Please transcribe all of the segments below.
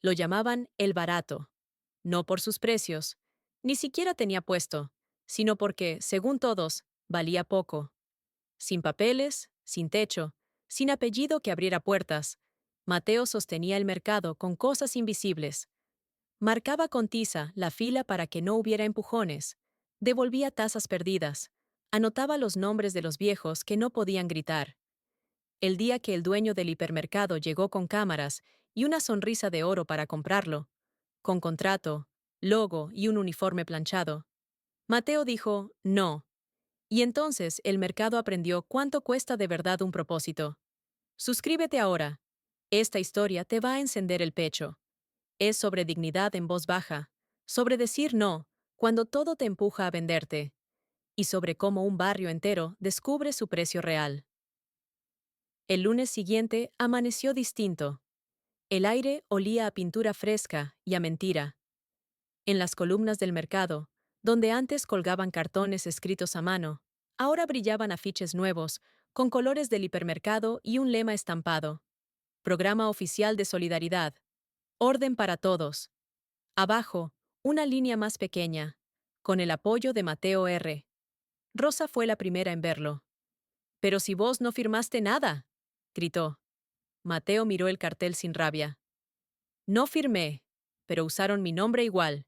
Lo llamaban el barato, no por sus precios, ni siquiera tenía puesto, sino porque, según todos, valía poco. Sin papeles, sin techo, sin apellido que abriera puertas, Mateo sostenía el mercado con cosas invisibles. Marcaba con tiza la fila para que no hubiera empujones, devolvía tazas perdidas, anotaba los nombres de los viejos que no podían gritar. El día que el dueño del hipermercado llegó con cámaras y una sonrisa de oro para comprarlo, con contrato, logo y un uniforme planchado, Mateo dijo no, y entonces el mercado aprendió cuánto cuesta de verdad un propósito. Suscríbete ahora. Esta historia te va a encender el pecho. Es sobre dignidad en voz baja, sobre decir no cuando todo te empuja a venderte, y sobre cómo un barrio entero descubre su precio real. El lunes siguiente amaneció distinto. El aire olía a pintura fresca y a mentira. En las columnas del mercado, donde antes colgaban cartones escritos a mano, ahora brillaban afiches nuevos, con colores del hipermercado y un lema estampado. Programa oficial de solidaridad. Orden para todos. Abajo, una línea más pequeña, con el apoyo de Mateo R. Rosa fue la primera en verlo. «Pero si vos no firmaste nada», gritó. Mateo miró el cartel sin rabia. «No firmé, pero usaron mi nombre igual.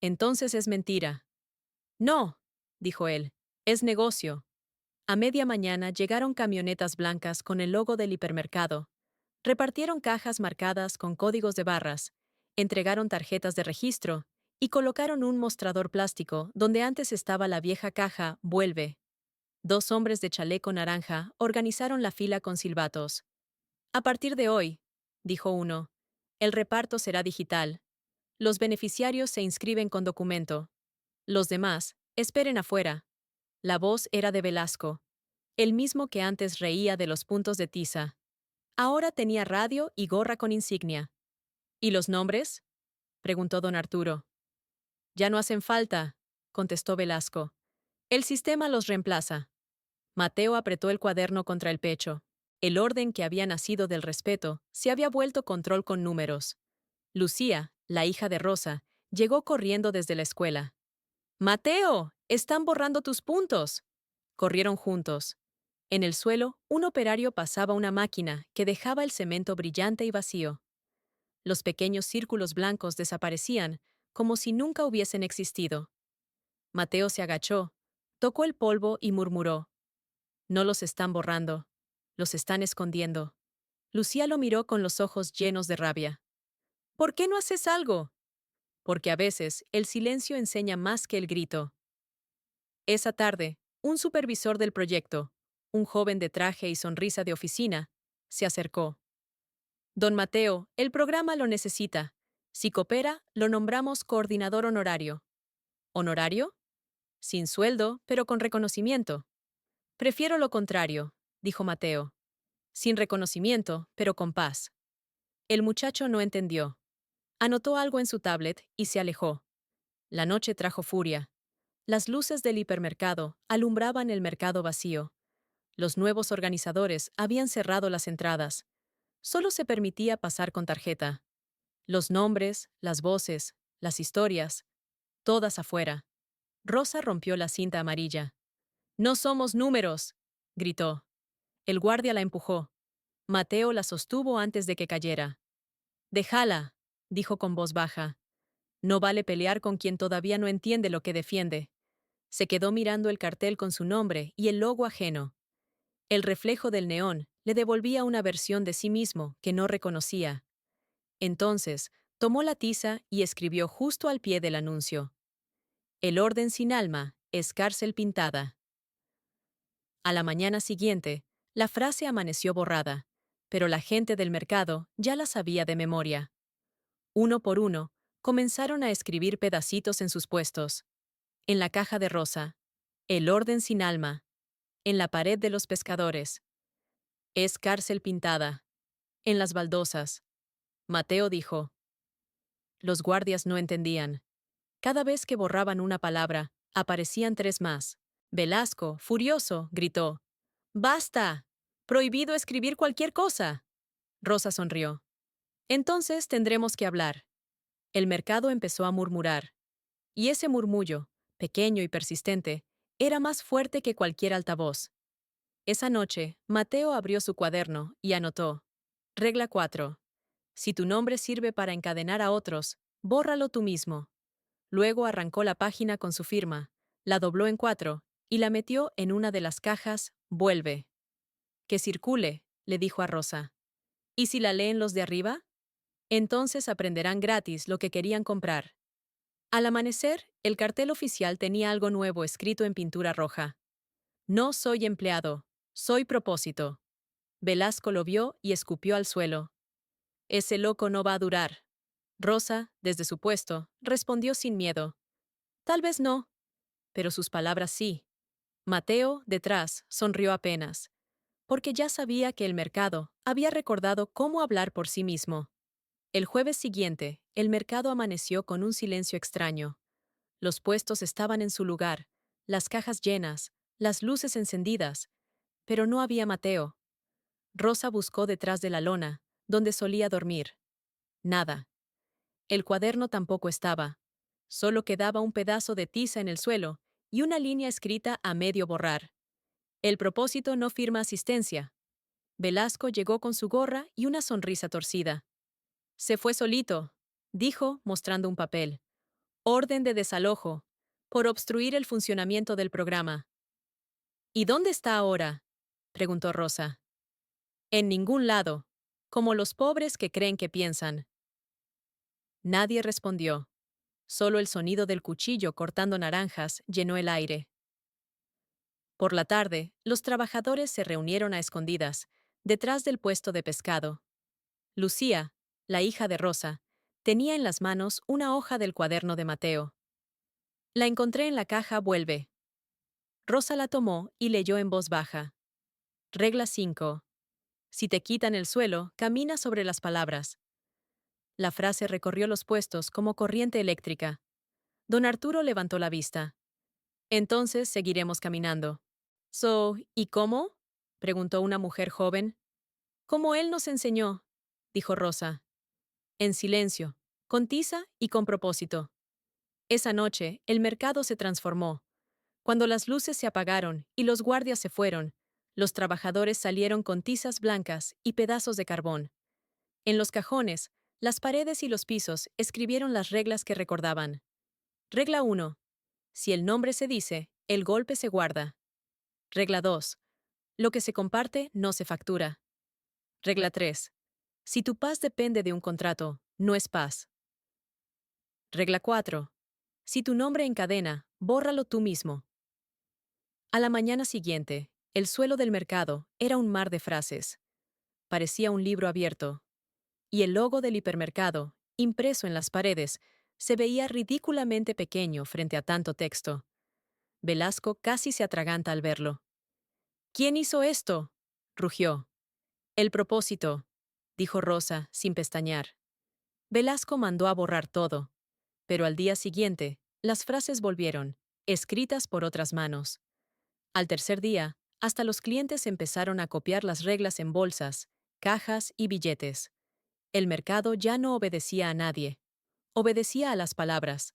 Entonces es mentira». «No», dijo él, «es negocio». A media mañana llegaron camionetas blancas con el logo del hipermercado. Repartieron cajas marcadas con códigos de barras, entregaron tarjetas de registro y colocaron un mostrador plástico donde antes estaba la vieja caja «Vuelve». Dos hombres de chaleco naranja organizaron la fila con silbatos. «A partir de hoy», dijo uno, «el reparto será digital. Los beneficiarios se inscriben con documento. Los demás, esperen afuera». La voz era de Velasco, el mismo que antes reía de los puntos de tiza. Ahora tenía radio y gorra con insignia. «¿Y los nombres?», preguntó don Arturo. «Ya no hacen falta», contestó Velasco. «El sistema los reemplaza». Mateo apretó el cuaderno contra el pecho. El orden que había nacido del respeto se había vuelto control con números. Lucía, la hija de Rosa, llegó corriendo desde la escuela. «¡Mateo! ¡Están borrando tus puntos!». Corrieron juntos. En el suelo, un operario pasaba una máquina que dejaba el cemento brillante y vacío. Los pequeños círculos blancos desaparecían, como si nunca hubiesen existido. Mateo se agachó, tocó el polvo y murmuró: «No los están borrando, los están escondiendo». Lucía lo miró con los ojos llenos de rabia. «¿Por qué no haces algo?». «Porque a veces el silencio enseña más que el grito». Esa tarde, un supervisor del proyecto, un joven de traje y sonrisa de oficina, se acercó. «Don Mateo, el programa lo necesita. Si coopera, lo nombramos coordinador honorario». «¿Honorario?». «Sin sueldo, pero con reconocimiento». «Prefiero lo contrario», dijo Mateo. «Sin reconocimiento, pero con paz». El muchacho no entendió. Anotó algo en su tablet y se alejó. La noche trajo furia. Las luces del hipermercado alumbraban el mercado vacío. Los nuevos organizadores habían cerrado las entradas. Solo se permitía pasar con tarjeta. Los nombres, las voces, las historias, todas afuera. Rosa rompió la cinta amarilla. «¡No somos números!», gritó. El guardia la empujó. Mateo la sostuvo antes de que cayera. «Déjala», dijo con voz baja. «No vale pelear con quien todavía no entiende lo que defiende». Se quedó mirando el cartel con su nombre y el logo ajeno. El reflejo del neón le devolvía una versión de sí mismo que no reconocía. Entonces, tomó la tiza y escribió justo al pie del anuncio: «El orden sin alma es cárcel pintada». A la mañana siguiente, la frase amaneció borrada, pero la gente del mercado ya la sabía de memoria. Uno por uno, comenzaron a escribir pedacitos en sus puestos. En la caja de Rosa: «El orden sin alma». En la pared de los pescadores: «Es cárcel pintada». En las baldosas. Mateo dijo. Los guardias no entendían. Cada vez que borraban una palabra, aparecían tres más. Velasco, furioso, gritó: «¡Basta! ¡Prohibido escribir cualquier cosa!». Rosa sonrió. Entonces tendremos que hablar. El mercado empezó a murmurar. Y ese murmullo, pequeño y persistente, era más fuerte que cualquier altavoz. Esa noche, Mateo abrió su cuaderno y anotó. Regla 4. Si tu nombre sirve para encadenar a otros, bórralo tú mismo. Luego arrancó la página con su firma, la dobló en 4 y la metió en una de las cajas. Vuelve. Que circule, le dijo a Rosa. ¿Y si la leen los de arriba? Entonces aprenderán gratis lo que querían comprar. Al amanecer, el cartel oficial tenía algo nuevo escrito en pintura roja. No soy empleado, soy propósito. Velasco lo vio y escupió al suelo. Ese loco no va a durar. Rosa, desde su puesto, respondió sin miedo. Tal vez no, pero sus palabras sí. Mateo, detrás, sonrió apenas, porque ya sabía que el mercado había recordado cómo hablar por sí mismo. El jueves siguiente, el mercado amaneció con un silencio extraño. Los puestos estaban en su lugar, las cajas llenas, las luces encendidas, pero no había Mateo. Rosa buscó detrás de la lona, donde solía dormir. Nada. El cuaderno tampoco estaba. Solo quedaba un pedazo de tiza en el suelo y una línea escrita a medio borrar. El propósito no firma asistencia. Velasco llegó con su gorra y una sonrisa torcida. Se fue solito, dijo, mostrando un papel. Orden de desalojo, por obstruir el funcionamiento del programa. ¿Y dónde está ahora? Preguntó Rosa. En ningún lado, como los pobres que creen que piensan. Nadie respondió. Solo el sonido del cuchillo cortando naranjas llenó el aire. Por la tarde, los trabajadores se reunieron a escondidas, detrás del puesto de pescado. Lucía, la hija de Rosa, tenía en las manos una hoja del cuaderno de Mateo. La encontré en la caja. Vuelve. Rosa la tomó y leyó en voz baja. Regla 5. Si te quitan el suelo, camina sobre las palabras. La frase recorrió los puestos como corriente eléctrica. Don Arturo levantó la vista. Entonces seguiremos caminando. ¿Y cómo? Preguntó una mujer joven. Como él nos enseñó, dijo Rosa. En silencio, con tiza y con propósito. Esa noche, el mercado se transformó. Cuando las luces se apagaron y los guardias se fueron, los trabajadores salieron con tizas blancas y pedazos de carbón. En los cajones, las paredes y los pisos escribieron las reglas que recordaban. Regla 1. Si el nombre se dice, el golpe se guarda. Regla 2. Lo que se comparte no se factura. Regla 3. Si tu paz depende de un contrato, no es paz. Regla 4. Si tu nombre encadena, bórralo tú mismo. A la mañana siguiente, el suelo del mercado era un mar de frases. Parecía un libro abierto. Y el logo del hipermercado, impreso en las paredes, se veía ridículamente pequeño frente a tanto texto. Velasco casi se atraganta al verlo. ¿Quién hizo esto? Rugió. El propósito, dijo Rosa, sin pestañear. Velasco mandó a borrar todo. Pero al día siguiente, las frases volvieron, escritas por otras manos. Al tercer día, hasta los clientes empezaron a copiar las reglas en bolsas, cajas y billetes. El mercado ya no obedecía a nadie. Obedecía a las palabras.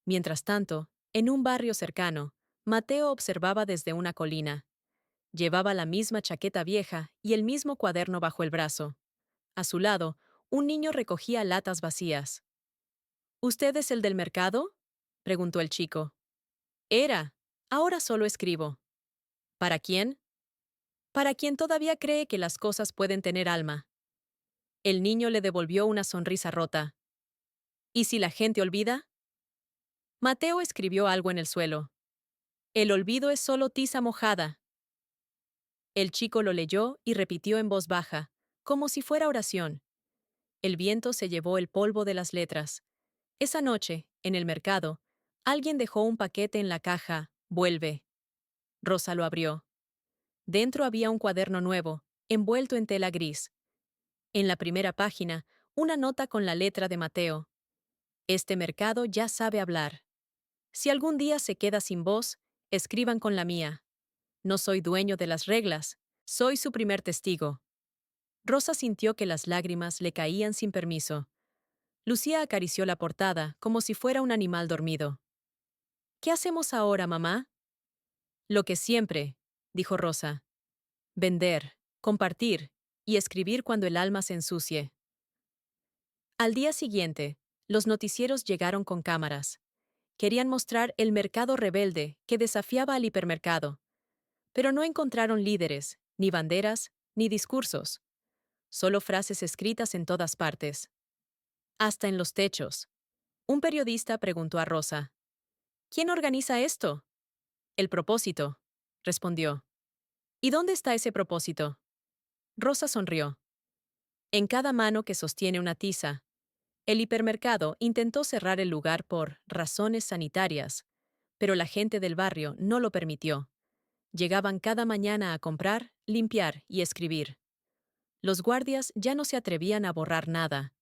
Mientras tanto, en un barrio cercano, Mateo observaba desde una colina. Llevaba la misma chaqueta vieja y el mismo cuaderno bajo el brazo. A su lado, un niño recogía latas vacías. ¿Usted es el del mercado? Preguntó el chico. Era. Ahora solo escribo. ¿Para quién? Para quien todavía cree que las cosas pueden tener alma. El niño le devolvió una sonrisa rota. ¿Y si la gente olvida? Mateo escribió algo en el suelo. El olvido es solo tiza mojada. El chico lo leyó y repitió en voz baja, como si fuera oración. El viento se llevó el polvo de las letras. Esa noche, en el mercado, alguien dejó un paquete en la caja. Vuelve. Rosa lo abrió. Dentro había un cuaderno nuevo, envuelto en tela gris. En la primera página, una nota con la letra de Mateo. Este mercado ya sabe hablar. Si algún día se queda sin voz, escriban con la mía. No soy dueño de las reglas, soy su primer testigo. Rosa sintió que las lágrimas le caían sin permiso. Lucía acarició la portada como si fuera un animal dormido. ¿Qué hacemos ahora, mamá? Lo que siempre, dijo Rosa. Vender, compartir y escribir cuando el alma se ensucie. Al día siguiente, los noticieros llegaron con cámaras. Querían mostrar el mercado rebelde que desafiaba al hipermercado. Pero no encontraron líderes, ni banderas, ni discursos. Solo frases escritas en todas partes. Hasta en los techos. Un periodista preguntó a Rosa. ¿Quién organiza esto? El propósito, respondió. ¿Y dónde está ese propósito? Rosa sonrió. En cada mano que sostiene una tiza. El hipermercado intentó cerrar el lugar por razones sanitarias, pero la gente del barrio no lo permitió. Llegaban cada mañana a comprar, limpiar y escribir. Los guardias ya no se atrevían a borrar nada,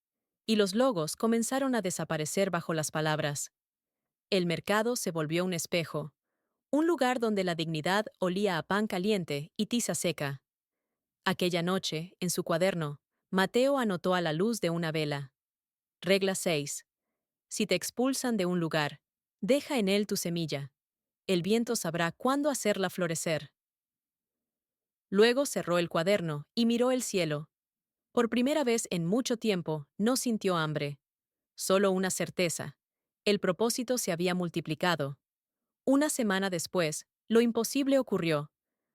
y los logos comenzaron a desaparecer bajo las palabras. El mercado se volvió un espejo, un lugar donde la dignidad olía a pan caliente y tiza seca. Aquella noche, en su cuaderno, Mateo anotó a la luz de una vela. Regla 6. Si te expulsan de un lugar, deja en él tu semilla. El viento sabrá cuándo hacerla florecer. Luego cerró el cuaderno y miró el cielo. Por primera vez en mucho tiempo, no sintió hambre. Solo una certeza. El propósito se había multiplicado. Una semana después, lo imposible ocurrió.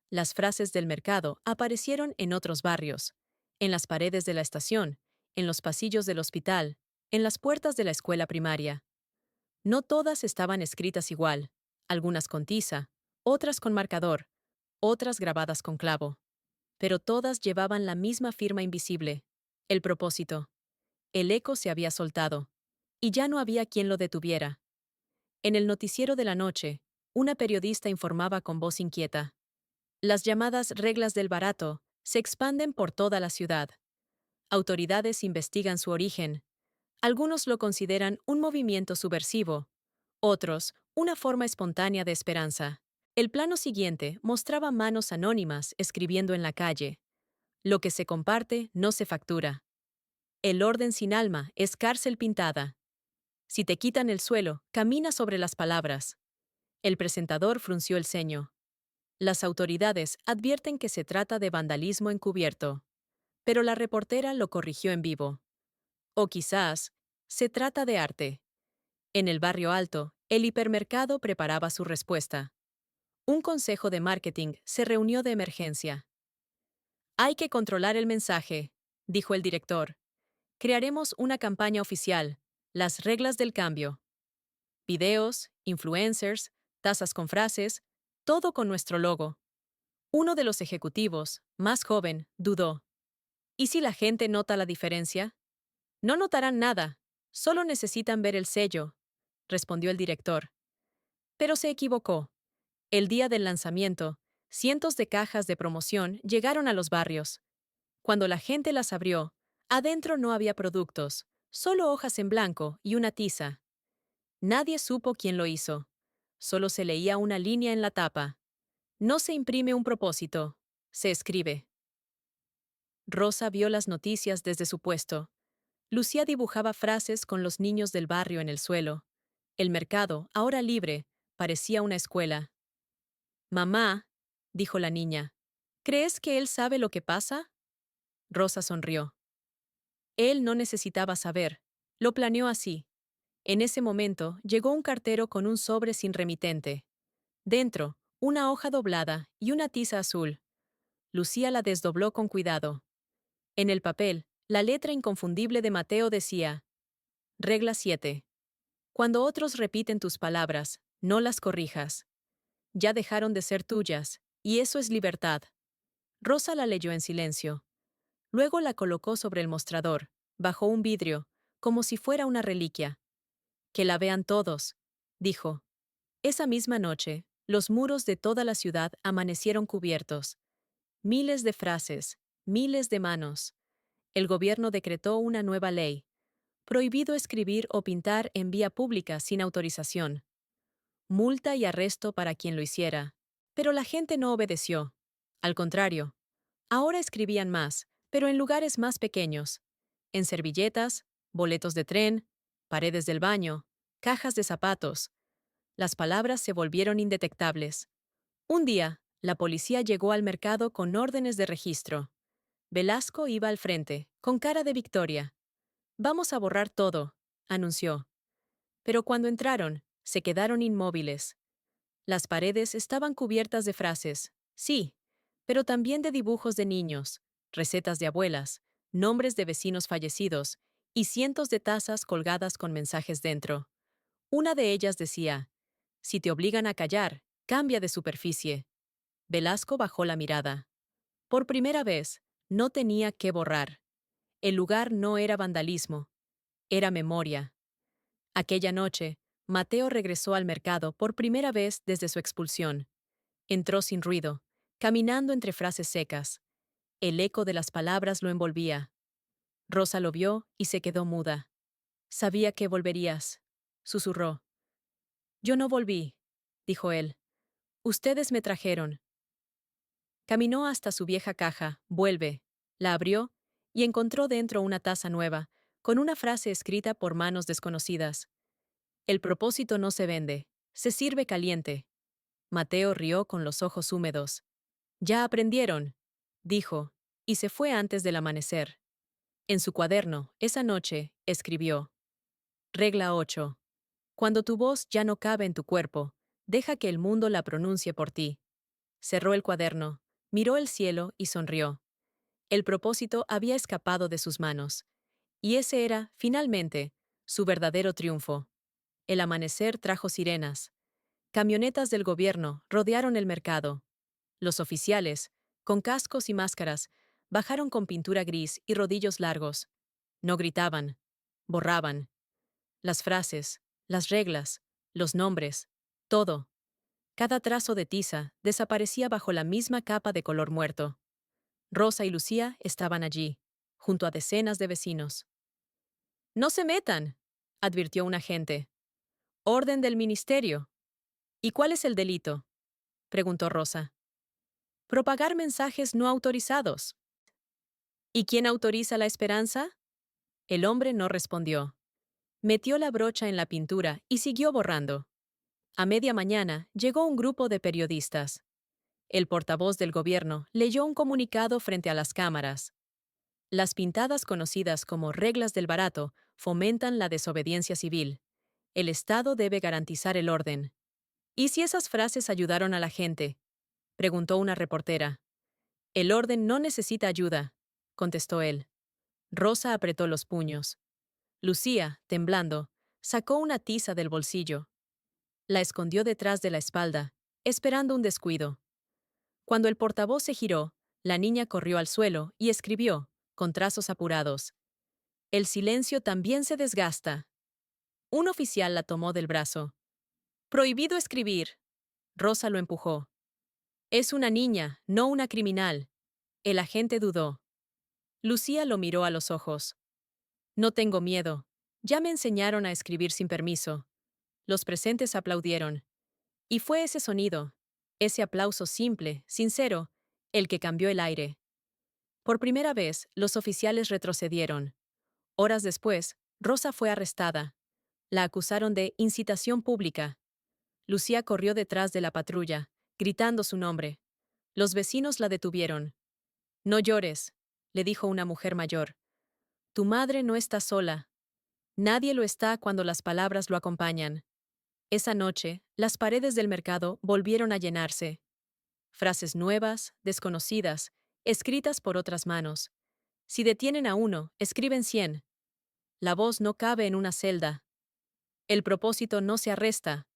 Las frases del mercado aparecieron en otros barrios, en las paredes de la estación, en los pasillos del hospital, en las puertas de la escuela primaria. No todas estaban escritas igual, algunas con tiza, otras con marcador, otras grabadas con clavo. Pero todas llevaban la misma firma invisible, el propósito. El eco se había soltado, y ya no había quien lo detuviera. En el noticiero de la noche, una periodista informaba con voz inquieta. Las llamadas reglas del barato se expanden por toda la ciudad. Autoridades investigan su origen. Algunos lo consideran un movimiento subversivo, otros una forma espontánea de esperanza. El plano siguiente mostraba manos anónimas escribiendo en la calle. Lo que se comparte no se factura. El orden sin alma es cárcel pintada. Si te quitan el suelo, camina sobre las palabras. El presentador frunció el ceño. Las autoridades advierten que se trata de vandalismo encubierto. Pero la reportera lo corrigió en vivo. O quizás, se trata de arte. En el barrio alto, el hipermercado preparaba su respuesta. Un consejo de marketing se reunió de emergencia. Hay que controlar el mensaje, dijo el director. Crearemos una campaña oficial, las reglas del cambio. Videos, influencers, tazas con frases, todo con nuestro logo. Uno de los ejecutivos, más joven, dudó. ¿Y si la gente nota la diferencia? No notarán nada, solo necesitan ver el sello, respondió el director. Pero se equivocó. El día del lanzamiento, cientos de cajas de promoción llegaron a los barrios. Cuando la gente las abrió, adentro no había productos, solo hojas en blanco y una tiza. Nadie supo quién lo hizo. Solo se leía una línea en la tapa. No se imprime un propósito, se escribe. Rosa vio las noticias desde su puesto. Lucía dibujaba frases con los niños del barrio en el suelo. El mercado, ahora libre, parecía una escuela. Mamá, dijo la niña, ¿crees que él sabe lo que pasa? Rosa sonrió. Él no necesitaba saber. Lo planeó así. En ese momento llegó un cartero con un sobre sin remitente. Dentro, una hoja doblada y una tiza azul. Lucía la desdobló con cuidado. En el papel, la letra inconfundible de Mateo decía: Regla 7. Cuando otros repiten tus palabras, no las corrijas. Ya dejaron de ser tuyas, y eso es libertad. Rosa la leyó en silencio. Luego la colocó sobre el mostrador, bajo un vidrio, como si fuera una reliquia. Que la vean todos, dijo. Esa misma noche, los muros de toda la ciudad amanecieron cubiertos. Miles de frases, miles de manos. El gobierno decretó una nueva ley. Prohibido escribir o pintar en vía pública sin autorización. Multa y arresto para quien lo hiciera. Pero la gente no obedeció. Al contrario, ahora escribían más, pero en lugares más pequeños, en servilletas, boletos de tren, paredes del baño, cajas de zapatos. Las palabras se volvieron indetectables. Un día, la policía llegó al mercado con órdenes de registro. Velasco iba al frente, con cara de victoria. Vamos a borrar todo, anunció. Pero cuando entraron, se quedaron inmóviles. Las paredes estaban cubiertas de frases, sí, pero también de dibujos de niños, recetas de abuelas, nombres de vecinos fallecidos y cientos de tazas colgadas con mensajes dentro. Una de ellas decía: si te obligan a callar, cambia de superficie. Velasco bajó la mirada. Por primera vez, no tenía que borrar. El lugar no era vandalismo, era memoria. Aquella noche, Mateo regresó al mercado por primera vez desde su expulsión. Entró sin ruido, caminando entre frases secas. El eco de las palabras lo envolvía. Rosa lo vio y se quedó muda. Sabía que volverías, susurró. Yo no volví, dijo él. Ustedes me trajeron. Caminó hasta su vieja caja, vuelve, la abrió y encontró dentro una taza nueva, con una frase escrita por manos desconocidas. El propósito no se vende, se sirve caliente. Mateo rió con los ojos húmedos. Ya aprendieron, dijo, y se fue antes del amanecer. En su cuaderno, esa noche, escribió: Regla 8. Cuando tu voz ya no cabe en tu cuerpo, deja que el mundo la pronuncie por ti. Cerró el cuaderno, miró el cielo y sonrió. El propósito había escapado de sus manos. Y ese era, finalmente, su verdadero triunfo. El amanecer trajo sirenas. Camionetas del gobierno rodearon el mercado. Los oficiales, con cascos y máscaras, bajaron con pintura gris y rodillos largos. No gritaban, borraban. Las frases, las reglas, los nombres, todo. Cada trazo de tiza desaparecía bajo la misma capa de color muerto. Rosa y Lucía estaban allí, junto a decenas de vecinos. «No se metan», advirtió un agente. «Orden del ministerio». «¿Y cuál es el delito?», preguntó Rosa. «Propagar mensajes no autorizados». «¿Y quién autoriza la esperanza?». El hombre no respondió. Metió la brocha en la pintura y siguió borrando. A media mañana llegó un grupo de periodistas. El portavoz del gobierno leyó un comunicado frente a las cámaras. Las pintadas conocidas como reglas del barato fomentan la desobediencia civil. El Estado debe garantizar el orden. ¿Y si esas frases ayudaron a la gente?, preguntó una reportera. El orden no necesita ayuda, contestó él. Rosa apretó los puños. Lucía, temblando, sacó una tiza del bolsillo. La escondió detrás de la espalda, esperando un descuido. Cuando el portavoz se giró, la niña corrió al suelo y escribió, con trazos apurados: «El silencio también se desgasta». Un oficial la tomó del brazo. «Prohibido escribir». Rosa lo empujó. «Es una niña, no una criminal». El agente dudó. Lucía lo miró a los ojos. «No tengo miedo. Ya me enseñaron a escribir sin permiso». Los presentes aplaudieron. Y fue ese sonido, ese aplauso simple, sincero, el que cambió el aire. Por primera vez, los oficiales retrocedieron. Horas después, Rosa fue arrestada. La acusaron de incitación pública. Lucía corrió detrás de la patrulla, gritando su nombre. Los vecinos la detuvieron. «No llores», le dijo una mujer mayor. «Tu madre no está sola. Nadie lo está cuando las palabras lo acompañan». Esa noche, las paredes del mercado volvieron a llenarse. Frases nuevas, desconocidas, escritas por otras manos. Si detienen a uno, escriben 100. La voz no cabe en una celda. El propósito no se arresta.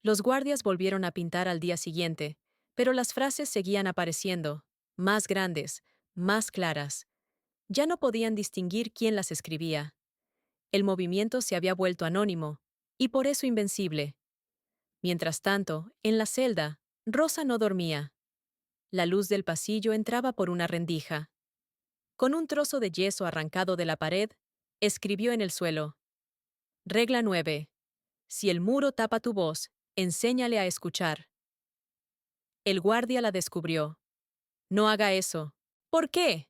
Los guardias volvieron a pintar al día siguiente, pero las frases seguían apareciendo, más grandes, más claras. Ya no podían distinguir quién las escribía. El movimiento se había vuelto anónimo, y por eso invencible. Mientras tanto, en la celda, Rosa no dormía. La luz del pasillo entraba por una rendija. Con un trozo de yeso arrancado de la pared, escribió en el suelo: Regla 9. Si el muro tapa tu voz, enséñale a escuchar. El guardia la descubrió. No haga eso. ¿Por qué?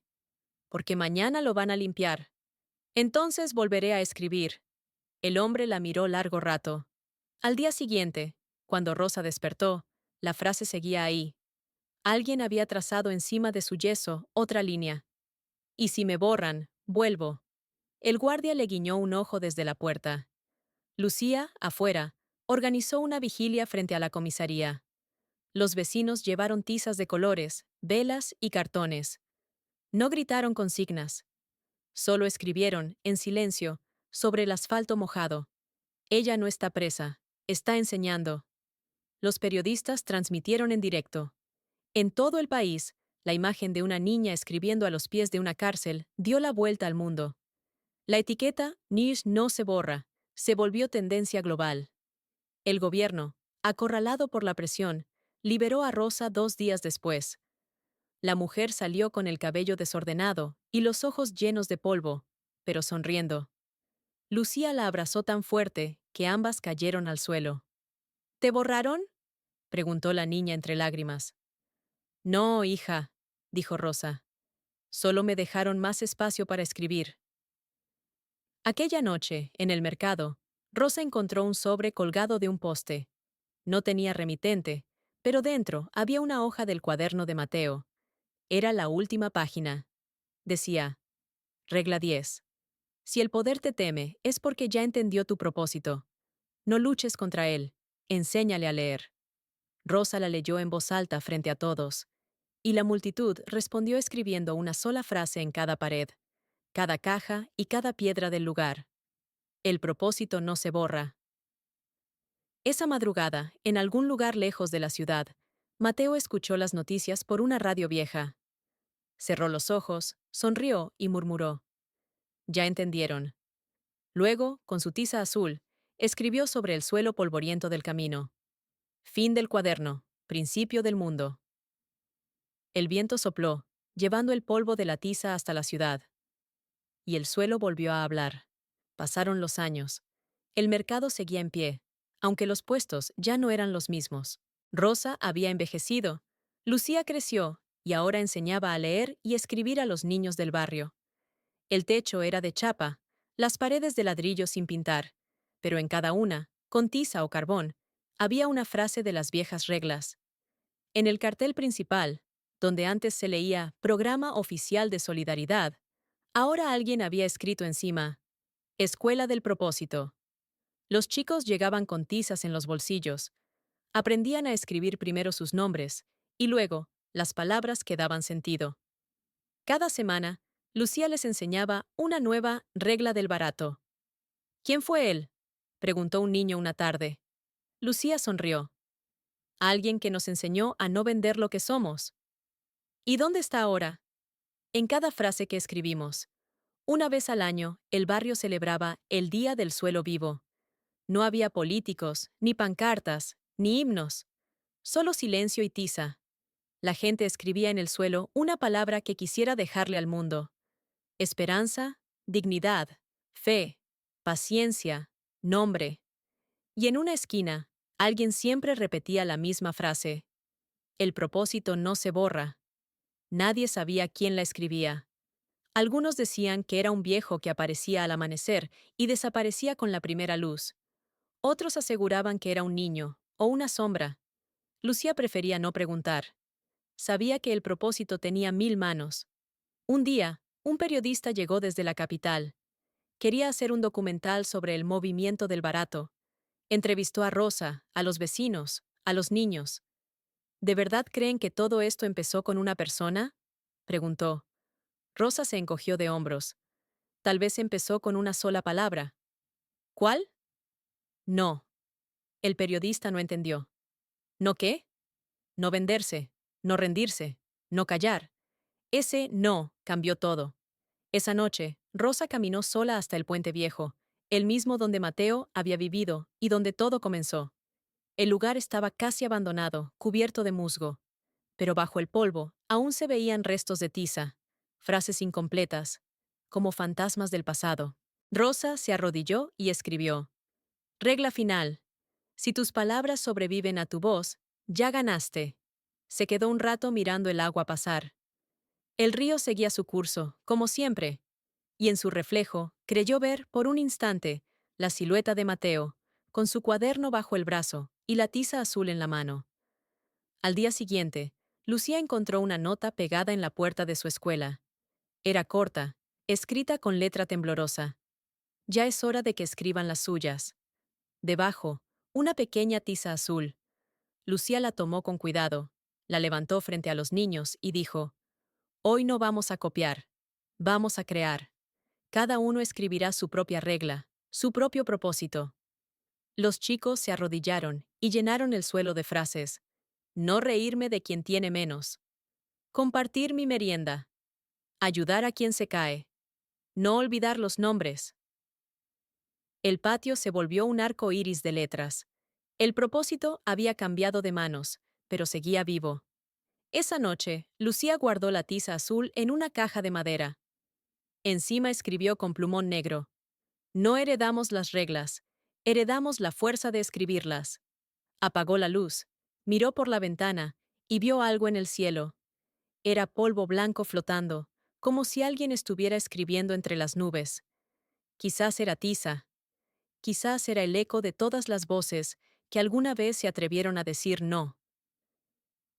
porque mañana lo van a limpiar. Entonces volveré a escribir. El hombre la miró largo rato. Al día siguiente, cuando Rosa despertó, la frase seguía ahí. Alguien había trazado encima de su yeso otra línea. Y si me borran, vuelvo. El guardia le guiñó un ojo desde la puerta. Lucía, afuera, organizó una vigilia frente a la comisaría. Los vecinos llevaron tizas de colores, velas y cartones. No gritaron consignas. Solo escribieron, en silencio, sobre el asfalto mojado. Ella no está presa, está enseñando. Los periodistas transmitieron en directo. En todo el país, la imagen de una niña escribiendo a los pies de una cárcel dio la vuelta al mundo. La etiqueta Nish no se borra, se volvió tendencia global. El gobierno, acorralado por la presión, liberó a Rosa 2 días después. La mujer salió con el cabello desordenado y los ojos llenos de polvo, pero sonriendo. Lucía la abrazó tan fuerte que ambas cayeron al suelo. ¿Te borraron?, preguntó la niña entre lágrimas. No, hija, dijo Rosa. Solo me dejaron más espacio para escribir. Aquella noche, en el mercado, Rosa encontró un sobre colgado de un poste. No tenía remitente, pero dentro había una hoja del cuaderno de Mateo. Era la última página. Decía: Regla 10. Si el poder te teme, es porque ya entendió tu propósito. No luches contra él, enséñale a leer. Rosa la leyó en voz alta frente a todos, y la multitud respondió escribiendo una sola frase en cada pared, cada caja y cada piedra del lugar. El propósito no se borra. Esa madrugada, en algún lugar lejos de la ciudad, Mateo escuchó las noticias por una radio vieja. Cerró los ojos, sonrió y murmuró: Ya entendieron. Luego, con su tiza azul, escribió sobre el suelo polvoriento del camino: Fin del cuaderno, principio del mundo. El viento sopló, llevando el polvo de la tiza hasta la ciudad. Y el suelo volvió a hablar. Pasaron los años. El mercado seguía en pie, aunque los puestos ya no eran los mismos. Rosa había envejecido. Lucía creció y ahora enseñaba a leer y escribir a los niños del barrio. El techo era de chapa, las paredes de ladrillo sin pintar, pero en cada una, con tiza o carbón, había una frase de las viejas reglas. En el cartel principal, donde antes se leía Programa Oficial de Solidaridad, ahora alguien había escrito encima: Escuela del Propósito. Los chicos llegaban con tizas en los bolsillos. Aprendían a escribir primero sus nombres y luego las palabras que daban sentido. Cada semana, Lucía les enseñaba una nueva regla del barato. ¿Quién fue él?, preguntó un niño una tarde. Lucía sonrió. Alguien que nos enseñó a no vender lo que somos. ¿Y dónde está ahora? En cada frase que escribimos. Una vez al año, el barrio celebraba el Día del Suelo Vivo. No había políticos, ni pancartas, ni himnos. Solo silencio y tiza. La gente escribía en el suelo una palabra que quisiera dejarle al mundo: esperanza, dignidad, fe, paciencia, nombre. Y en una esquina, alguien siempre repetía la misma frase: el propósito no se borra. Nadie sabía quién la escribía. Algunos decían que era un viejo que aparecía al amanecer y desaparecía con la primera luz. Otros aseguraban que era un niño o una sombra. Lucía prefería no preguntar. Sabía que el propósito tenía 1000 manos. Un día, un periodista llegó desde la capital. Quería hacer un documental sobre el movimiento del barato. Entrevistó a Rosa, a los vecinos, a los niños. ¿De verdad creen que todo esto empezó con una persona?, preguntó. Rosa se encogió de hombros. Tal vez empezó con una sola palabra. ¿Cuál? No. El periodista no entendió. ¿No qué? No venderse, no rendirse, no callar. Ese no cambió todo. Esa noche, Rosa caminó sola hasta el puente viejo, el mismo donde Mateo había vivido y donde todo comenzó. El lugar estaba casi abandonado, cubierto de musgo. Pero bajo el polvo aún se veían restos de tiza, frases incompletas, como fantasmas del pasado. Rosa se arrodilló y escribió: Regla final. Si tus palabras sobreviven a tu voz, ya ganaste. Se quedó un rato mirando el agua pasar. El río seguía su curso, como siempre, y en su reflejo creyó ver, por un instante, la silueta de Mateo, con su cuaderno bajo el brazo y la tiza azul en la mano. Al día siguiente, Lucía encontró una nota pegada en la puerta de su escuela. Era corta, escrita con letra temblorosa. Ya es hora de que escriban las suyas. Debajo, una pequeña tiza azul. Lucía la tomó con cuidado, la levantó frente a los niños y dijo: Hoy no vamos a copiar, vamos a crear. Cada uno escribirá su propia regla, su propio propósito. Los chicos se arrodillaron y llenaron el suelo de frases. No reírme de quien tiene menos. Compartir mi merienda. Ayudar a quien se cae. No olvidar los nombres. El patio se volvió un arco iris de letras. El propósito había cambiado de manos, pero seguía vivo. Esa noche, Lucía guardó la tiza azul en una caja de madera. Encima escribió con plumón negro: No heredamos las reglas, heredamos la fuerza de escribirlas. Apagó la luz, miró por la ventana y vio algo en el cielo. Era polvo blanco flotando, como si alguien estuviera escribiendo entre las nubes. Quizás era tiza. Quizás era el eco de todas las voces que alguna vez se atrevieron a decir no.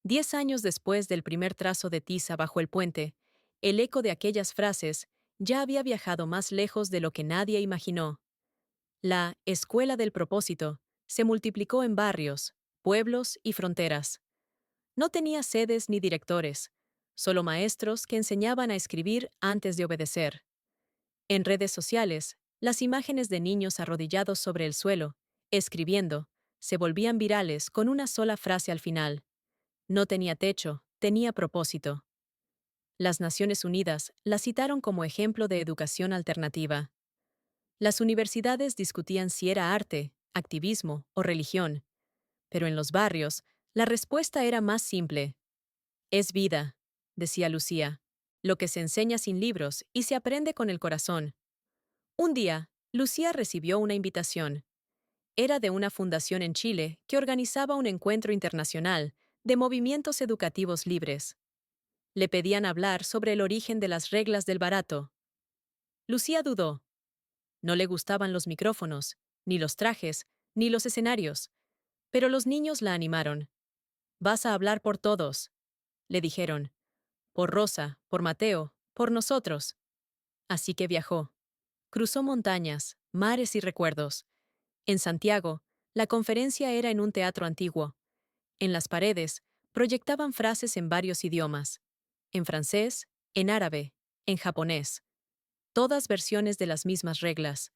10 años después del primer trazo de tiza bajo el puente, el eco de aquellas frases ya había viajado más lejos de lo que nadie imaginó. La Escuela del Propósito se multiplicó en barrios, pueblos y fronteras. No tenía sedes ni directores, solo maestros que enseñaban a escribir antes de obedecer. En redes sociales, las imágenes de niños arrodillados sobre el suelo, escribiendo, se volvían virales con una sola frase al final. No tenía techo, tenía propósito. Las Naciones Unidas la citaron como ejemplo de educación alternativa. Las universidades discutían si era arte, activismo o religión, pero en los barrios, la respuesta era más simple. Es vida, decía Lucía, lo que se enseña sin libros y se aprende con el corazón. Un día, Lucía recibió una invitación. Era de una fundación en Chile que organizaba un encuentro internacional de movimientos educativos libres. Le pedían hablar sobre el origen de las reglas del barato. Lucía dudó. No le gustaban los micrófonos, ni los trajes, ni los escenarios, pero los niños la animaron. Vas a hablar por todos, le dijeron. Por Rosa, por Mateo, por nosotros. Así que viajó. Cruzó montañas, mares y recuerdos. En Santiago, la conferencia era en un teatro antiguo. En las paredes, proyectaban frases en varios idiomas. En francés, en árabe, en japonés. Todas versiones de las mismas reglas.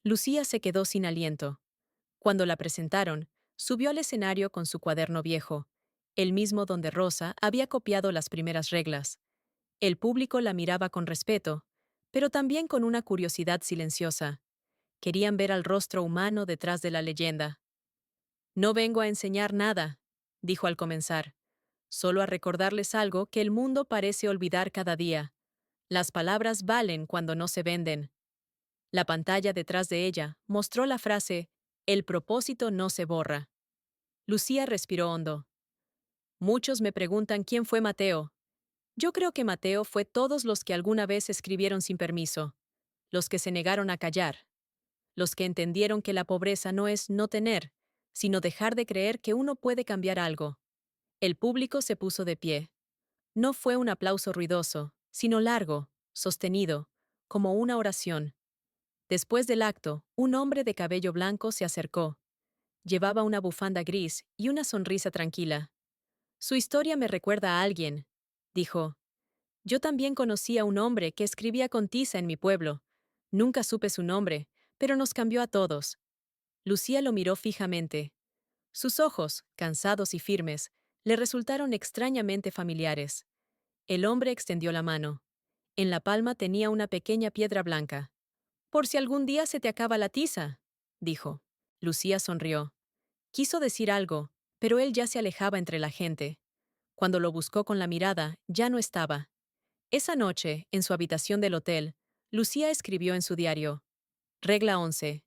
Lucía se quedó sin aliento. Cuando la presentaron, subió al escenario con su cuaderno viejo, el mismo donde Rosa había copiado las primeras reglas. El público la miraba con respeto, pero también con una curiosidad silenciosa. Querían ver al rostro humano detrás de la leyenda. No vengo a enseñar nada, dijo al comenzar, solo a recordarles algo que el mundo parece olvidar cada día. Las palabras valen cuando no se venden. La pantalla detrás de ella mostró la frase: El propósito no se borra. Lucía respiró hondo. Muchos me preguntan quién fue Mateo. Yo creo que Mateo fue todos los que alguna vez escribieron sin permiso, los que se negaron a callar, los que entendieron que la pobreza no es no tener, sino dejar de creer que uno puede cambiar algo. El público se puso de pie. No fue un aplauso ruidoso, sino largo, sostenido, como una oración. Después del acto, un hombre de cabello blanco se acercó. Llevaba una bufanda gris y una sonrisa tranquila. Su historia me recuerda a alguien, dijo. Yo también conocí a un hombre que escribía con tiza en mi pueblo. Nunca supe su nombre, pero nos cambió a todos. Lucía lo miró fijamente. Sus ojos, cansados y firmes, le resultaron extrañamente familiares. El hombre extendió la mano. En la palma tenía una pequeña piedra blanca. Por si algún día se te acaba la tiza, dijo. Lucía sonrió. Quiso decir algo, pero él ya se alejaba entre la gente. Cuando lo buscó con la mirada, ya no estaba. Esa noche, en su habitación del hotel, Lucía escribió en su diario: Regla 11.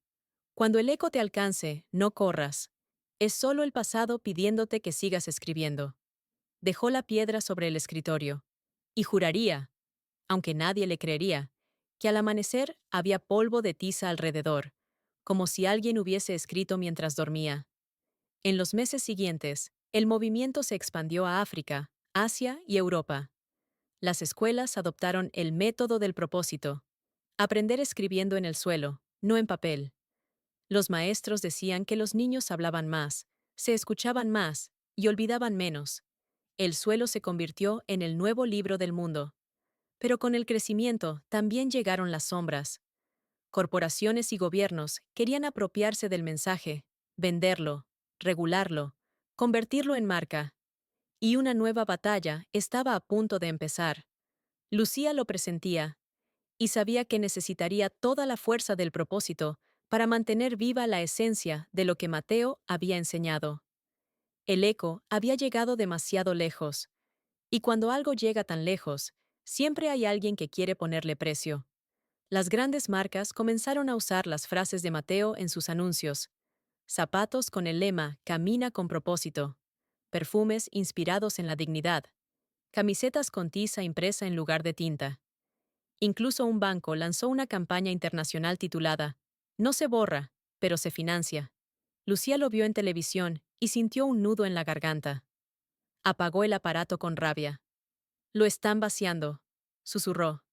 Cuando el eco te alcance, no corras. Es solo el pasado pidiéndote que sigas escribiendo. Dejó la piedra sobre el escritorio. y juraría, aunque nadie le creería, que al amanecer había polvo de tiza alrededor, como si alguien hubiese escrito mientras dormía. En los meses siguientes, el movimiento se expandió a África, Asia y Europa. Las escuelas adoptaron el método del propósito: aprender escribiendo en el suelo, no en papel. Los maestros decían que los niños hablaban más, se escuchaban más y olvidaban menos. El suelo se convirtió en el nuevo libro del mundo. Pero con el crecimiento también llegaron las sombras. Corporaciones y gobiernos querían apropiarse del mensaje, venderlo, regularlo, convertirlo en marca. Y una nueva batalla estaba a punto de empezar. Lucía lo presentía, y sabía que necesitaría toda la fuerza del propósito para mantener viva la esencia de lo que Mateo había enseñado. El eco había llegado demasiado lejos, y cuando algo llega tan lejos, siempre hay alguien que quiere ponerle precio. Las grandes marcas comenzaron a usar las frases de Mateo en sus anuncios: zapatos con el lema "Camina con propósito", perfumes inspirados en la dignidad, camisetas con tiza impresa en lugar de tinta. Incluso un banco lanzó una campaña internacional titulada "No se borra, pero se financia". Lucía lo vio en televisión y sintió un nudo en la garganta. Apagó el aparato con rabia. «Lo están vaciando», susurró.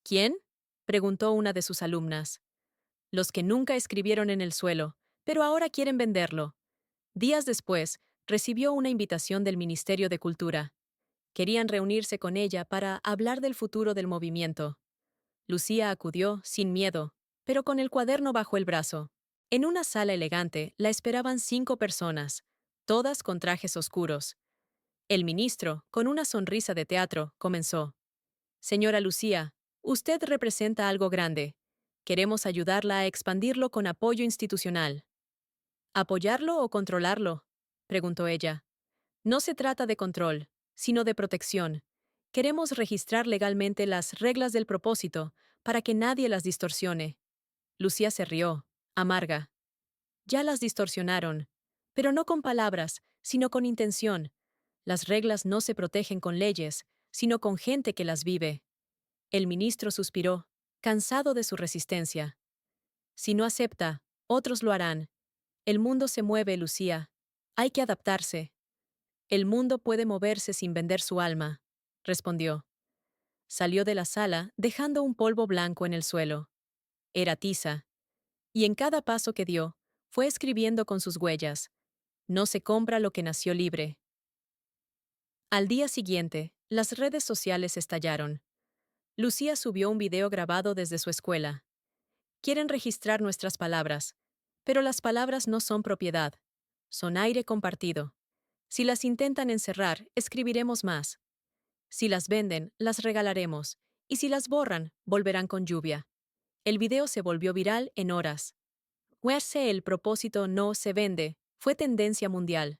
«¿Quién?», preguntó una de sus alumnas. «Los que nunca escribieron en el suelo, pero ahora quieren venderlo». Días después, recibió una invitación del Ministerio de Cultura. Querían reunirse con ella para hablar del futuro del movimiento. Lucía acudió sin miedo, pero con el cuaderno bajo el brazo. En una sala elegante la esperaban 5 personas, todas con trajes oscuros. El ministro, con una sonrisa de teatro, comenzó: «Señora Lucía, usted representa algo grande. Queremos ayudarla a expandirlo con apoyo institucional». «¿Apoyarlo o controlarlo?», preguntó ella. «No se trata de control, sino de protección. Queremos registrar legalmente las reglas del propósito para que nadie las distorsione». Lucía se rió, amarga. Ya las distorsionaron, pero no con palabras, sino con intención. Las reglas no se protegen con leyes, sino con gente que las vive. El ministro suspiró, cansado de su resistencia. «Si no acepta, otros lo harán. El mundo se mueve, Lucía. Hay que adaptarse». «El mundo puede moverse sin vender su alma», respondió. Salió de la sala dejando un polvo blanco en el suelo. Era tiza. Y en cada paso que dio, fue escribiendo con sus huellas: «No se compra lo que nació libre». Al día siguiente, las redes sociales estallaron. Lucía subió un video grabado desde su escuela. «Quieren registrar nuestras palabras, pero las palabras no son propiedad. Son aire compartido. Si las intentan encerrar, escribiremos más. Si las venden, las regalaremos, y si las borran, volverán con lluvia». El video se volvió viral en horas. Huerse el propósito no se vende fue tendencia mundial.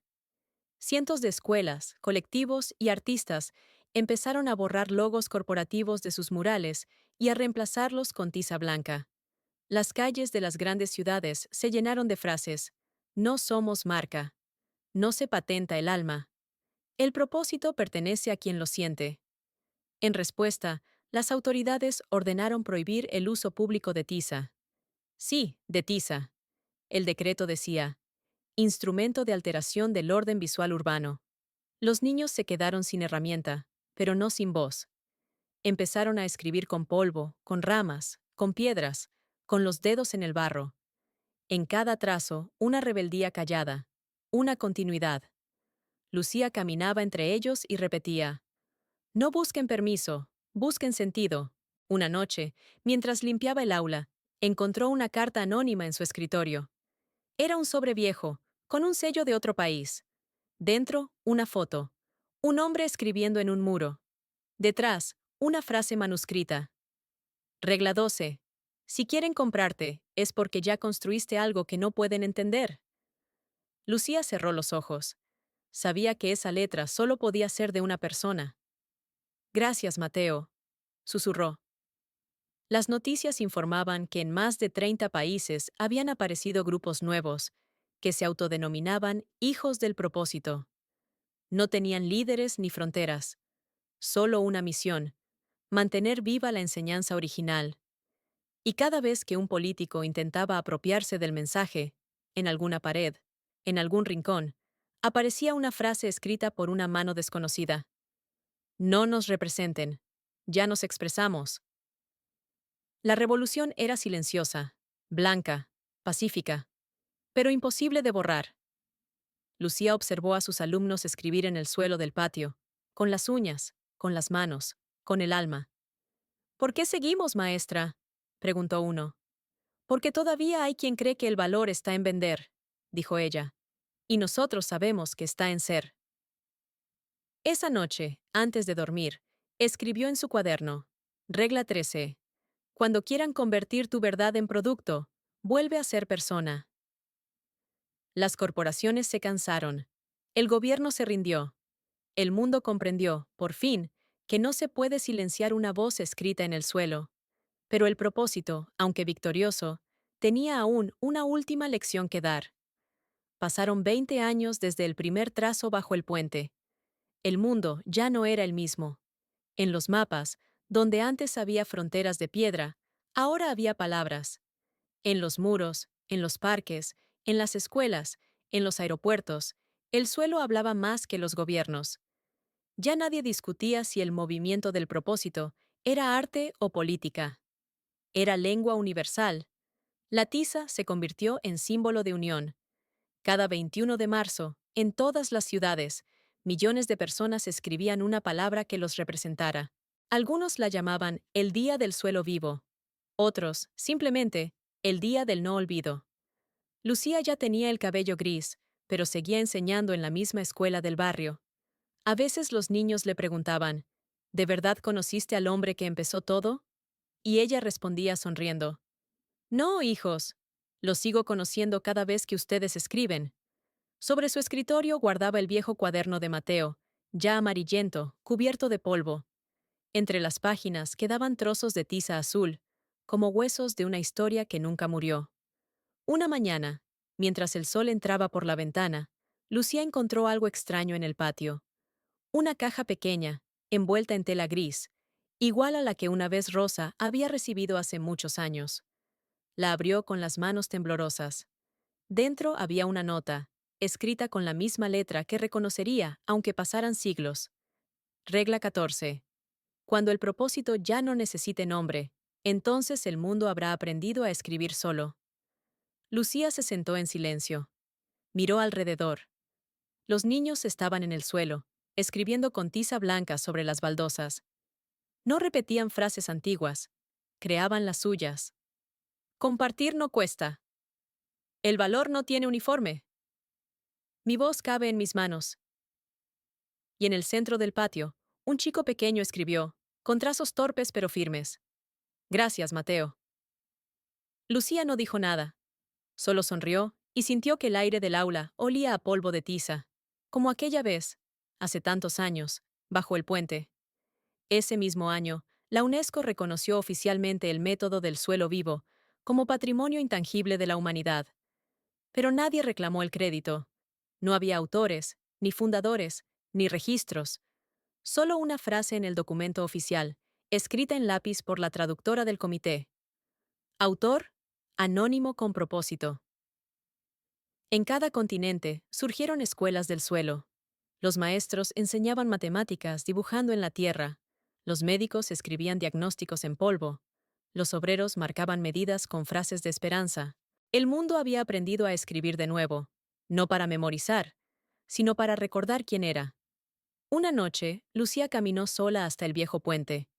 Cientos de escuelas, colectivos y artistas empezaron a borrar logos corporativos de sus murales y a reemplazarlos con tiza blanca. Las calles de las grandes ciudades se llenaron de frases: «No somos marca», «No se patenta el alma», «El propósito pertenece a quien lo siente». En respuesta, las autoridades ordenaron prohibir el uso público de tiza. Sí, de tiza. El decreto decía: «Instrumento de alteración del orden visual urbano». Los niños se quedaron sin herramienta, pero no sin voz. Empezaron a escribir con polvo, con ramas, con piedras, con los dedos en el barro. En cada trazo, una rebeldía callada, una continuidad. Lucía caminaba entre ellos y repetía: «No busquen permiso, busquen sentido». Una noche, mientras limpiaba el aula, encontró una carta anónima en su escritorio. Era un sobre viejo, con un sello de otro país. Dentro, una foto. Un hombre escribiendo en un muro. Detrás, una frase manuscrita. Regla 12. Si quieren comprarte, es porque ya construiste algo que no pueden entender. Lucía cerró los ojos. Sabía que esa letra solo podía ser de una persona. «Gracias, Mateo», susurró. Las noticias informaban que en más de 30 países habían aparecido grupos nuevos, que se autodenominaban hijos del propósito. No tenían líderes ni fronteras. solo una misión: mantener viva la enseñanza original. Y cada vez que un político intentaba apropiarse del mensaje, en alguna pared, en algún rincón, aparecía una frase escrita por una mano desconocida. No nos representen. Ya nos expresamos. La revolución era silenciosa, blanca, pacífica, pero imposible de borrar. Lucía observó a sus alumnos escribir en el suelo del patio, con las uñas, con las manos, con el alma. ¿Por qué seguimos, maestra?, preguntó uno. Porque todavía hay quien cree que el valor está en vender, dijo ella, y nosotros sabemos que está en ser. Esa noche, antes de dormir, escribió en su cuaderno: Regla 13. Cuando quieran convertir tu verdad en producto, vuelve a ser persona. Las corporaciones se cansaron. El gobierno se rindió. El mundo comprendió, por fin, que no se puede silenciar una voz escrita en el suelo. Pero el propósito, aunque victorioso, tenía aún una última lección que dar. Pasaron 20 años desde el primer trazo bajo el puente. El mundo ya no era el mismo. En los mapas, donde antes había fronteras de piedra, ahora había palabras. En los muros, en los parques, en las escuelas, en los aeropuertos, el suelo hablaba más que los gobiernos. Ya nadie discutía si el movimiento del propósito era arte o política. Era lengua universal. La tiza se convirtió en símbolo de unión. Cada 21 de marzo, en todas las ciudades, millones de personas escribían una palabra que los representara. Algunos la llamaban el Día del Suelo Vivo. Otros, simplemente, el Día del No Olvido. Lucía ya tenía el cabello gris, pero seguía enseñando en la misma escuela del barrio. A veces los niños le preguntaban: ¿De verdad conociste al hombre que empezó todo? Y ella respondía sonriendo: No, hijos. Lo sigo conociendo cada vez que ustedes escriben. Sobre su escritorio guardaba el viejo cuaderno de Mateo, ya amarillento, cubierto de polvo. Entre las páginas quedaban trozos de tiza azul, como huesos de una historia que nunca murió. Una mañana, mientras el sol entraba por la ventana, Lucía encontró algo extraño en el patio. Una caja pequeña, envuelta en tela gris, igual a la que una vez Rosa había recibido hace muchos años. La abrió con las manos temblorosas. Dentro había una nota, escrita con la misma letra que reconocería aunque pasaran siglos. Regla 14. Cuando el propósito ya no necesite nombre, entonces el mundo habrá aprendido a escribir solo. Lucía se sentó en silencio. Miró alrededor. Los niños estaban en el suelo, escribiendo con tiza blanca sobre las baldosas. No repetían frases antiguas, creaban las suyas. Compartir no cuesta. El valor no tiene uniforme. Mi voz cabe en mis manos. Y en el centro del patio, un chico pequeño escribió, con trazos torpes pero firmes: Gracias, Mateo. Lucía no dijo nada. Solo sonrió y sintió que el aire del aula olía a polvo de tiza, como aquella vez, hace tantos años, bajo el puente. Ese mismo año, la UNESCO reconoció oficialmente el método del suelo vivo como patrimonio intangible de la humanidad. Pero nadie reclamó el crédito. No había autores, ni fundadores, ni registros. Solo una frase en el documento oficial, escrita en lápiz por la traductora del comité. Autor: anónimo con propósito. En cada continente surgieron escuelas del suelo. Los maestros enseñaban matemáticas dibujando en la tierra. Los médicos escribían diagnósticos en polvo. Los obreros marcaban medidas con frases de esperanza. El mundo había aprendido a escribir de nuevo, no para memorizar, sino para recordar quién era. Una noche, Lucía caminó sola hasta el viejo puente.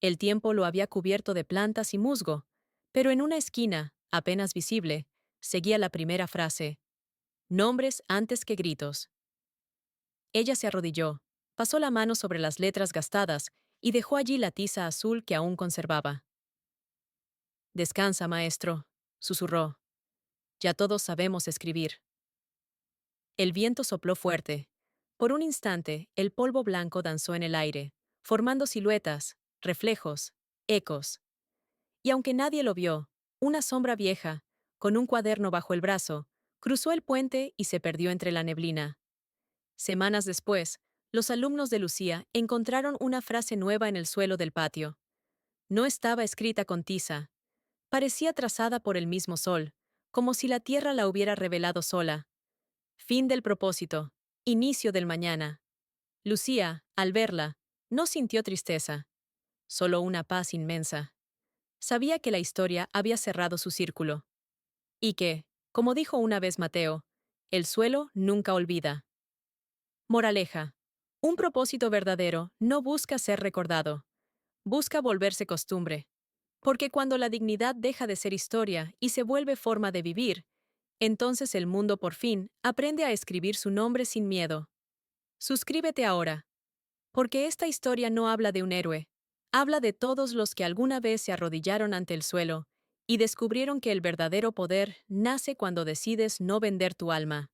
El tiempo lo había cubierto de plantas y musgo, pero en una esquina, apenas visible, seguía la primera frase: Nombres antes que gritos. Ella se arrodilló, pasó la mano sobre las letras gastadas y dejó allí la tiza azul que aún conservaba. Descansa, maestro, susurró. Ya todos sabemos escribir. El viento sopló fuerte. Por un instante, el polvo blanco danzó en el aire, formando siluetas, reflejos, ecos. Y aunque nadie lo vio, una sombra vieja, con un cuaderno bajo el brazo, cruzó el puente y se perdió entre la neblina. Semanas después, Los alumnos de Lucía encontraron una frase nueva en el suelo del patio. No estaba escrita con tiza. Parecía trazada por el mismo sol, como si la tierra la hubiera revelado sola. Fin del propósito. Inicio del mañana. Lucía, al verla, no sintió tristeza, solo una paz inmensa. Sabía que la historia había cerrado su círculo. Y que, como dijo una vez Mateo, el suelo nunca olvida. Moraleja. Un propósito verdadero no busca ser recordado, busca volverse costumbre. Porque cuando la dignidad deja de ser historia y se vuelve forma de vivir, entonces el mundo por fin aprende a escribir su nombre sin miedo. Suscríbete ahora, porque esta historia no habla de un héroe, habla de todos los que alguna vez se arrodillaron ante el suelo y descubrieron que el verdadero poder nace cuando decides no vender tu alma.